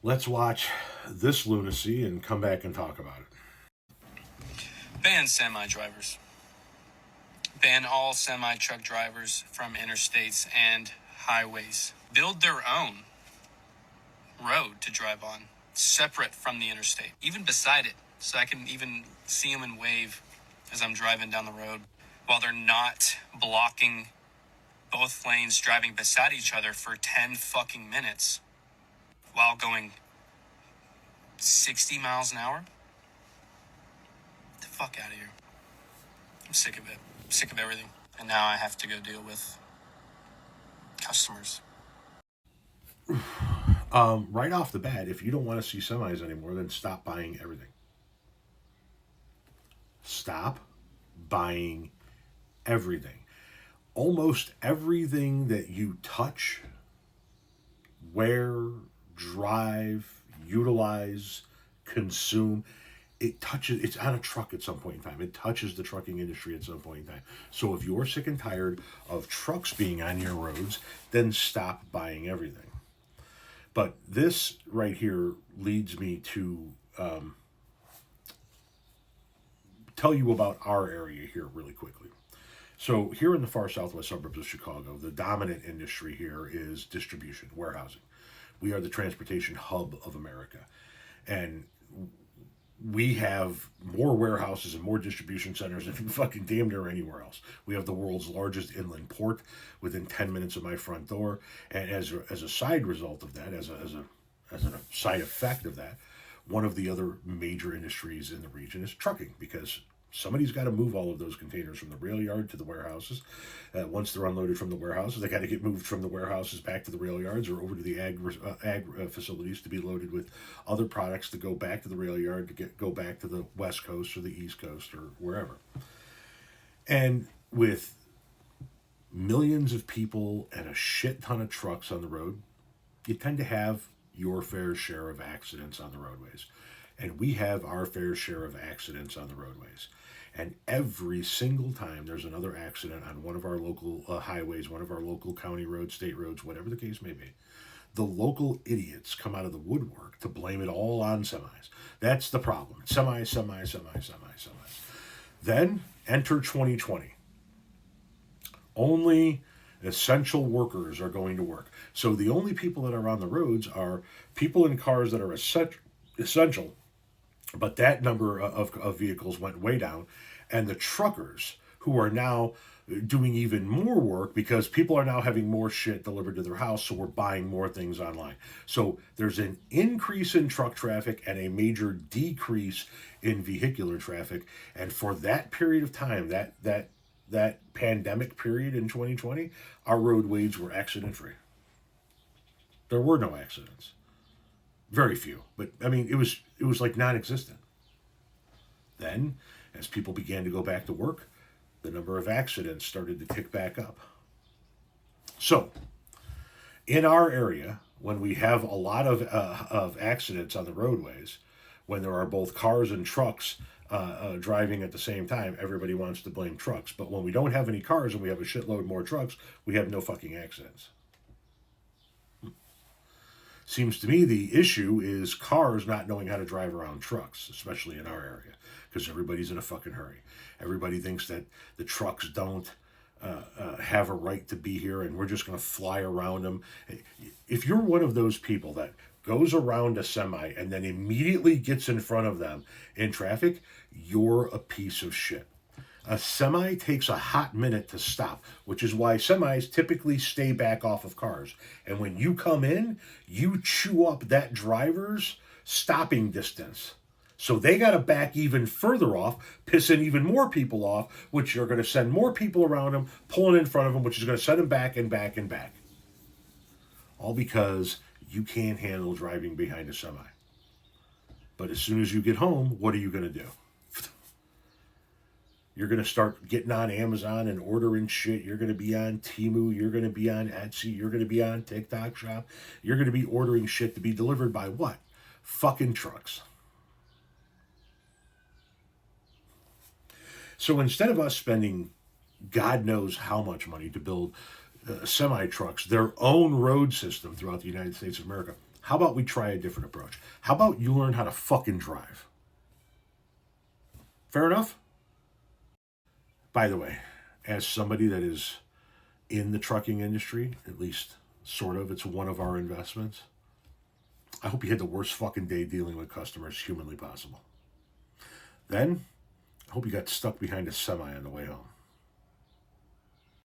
Let's watch this lunacy and come back and talk about it. Ban semi-drivers. Ban all semi-truck drivers from interstates and highways. Build their own road to drive on, separate from the interstate, even beside it, so I can even see them and wave as I'm driving down the road, while they're not blocking both lanes, driving beside each other for 10 fucking minutes while going 60 miles an hour. Get the fuck out of here. I'm sick of it. I'm sick of everything. And now I have to go deal with customers. Right off the bat, if you don't want to see semis anymore, then stop buying everything. Stop buying everything. Almost everything that you touch, wear, drive, utilize, consume, it's on a truck at some point in time. It touches the trucking industry at some point in time. So if you're sick and tired of trucks being on your roads, then stop buying everything. But this right here leads me to tell you about our area here really quickly. So here in the far southwest suburbs of Chicago, the dominant industry here is distribution, warehousing. We are the transportation hub of America. And we have more warehouses and more distribution centers than fucking damn near anywhere else. We have the world's largest inland port within 10 minutes of my front door. And as a side result of that, as a side effect of that, one of the other major industries in the region is trucking, because somebody's got to move all of those containers from the rail yard to the warehouses. Once they're unloaded from the warehouses, they got to get moved from the warehouses back to the rail yards or over to the ag facilities to be loaded with other products to go back to the rail yard to go back to the West Coast or the East Coast or wherever. And with millions of people and a shit ton of trucks on the road, you tend to have your fair share of accidents on the roadways. And we have our fair share of accidents on the roadways. And every single time there's another accident on one of our local highways, one of our local county roads, state roads, whatever the case may be, the local idiots come out of the woodwork to blame it all on semis. That's the problem. Semis. Then enter 2020. Only essential workers are going to work. So the only people that are on the roads are people in cars that are essential, but that number of vehicles went way down, and the truckers who are now doing even more work because people are now having more shit delivered to their house, so we're buying more things online. So there's an increase in truck traffic and a major decrease in vehicular traffic, and for that period of time, that pandemic period in 2020, our roadways were accident free. There were no accidents. Very few, but I mean, it was like non-existent. Then, as people began to go back to work, the number of accidents started to tick back up. So, in our area, when we have a lot of accidents on the roadways, when there are both cars and trucks driving at the same time, everybody wants to blame trucks. But when we don't have any cars and we have a shitload more trucks, we have no fucking accidents. Seems to me the issue is cars not knowing how to drive around trucks, especially in our area, because everybody's in a fucking hurry. Everybody thinks that the trucks don't have a right to be here and we're just going to fly around them. If you're one of those people that goes around a semi and then immediately gets in front of them in traffic, you're a piece of shit. A semi takes a hot minute to stop, which is why semis typically stay back off of cars. And when you come in, you chew up that driver's stopping distance. So they got to back even further off, pissing even more people off, which are going to send more people around them, pulling in front of them, which is going to send them back and back and back. All because you can't handle driving behind a semi. But as soon as you get home, what are you going to do? You're going to start getting on Amazon and ordering shit. You're going to be on Temu. You're going to be on Etsy. You're going to be on TikTok Shop. You're going to be ordering shit to be delivered by what? Fucking trucks. So instead of us spending God knows how much money to build semi-trucks, their own road system throughout the United States of America, How about we try a different approach? How about you learn how to fucking drive? Fair enough? By the way, as somebody that is in the trucking industry, at least sort of, it's one of our investments. I hope you had the worst fucking day dealing with customers humanly possible. Then, I hope you got stuck behind a semi on the way home.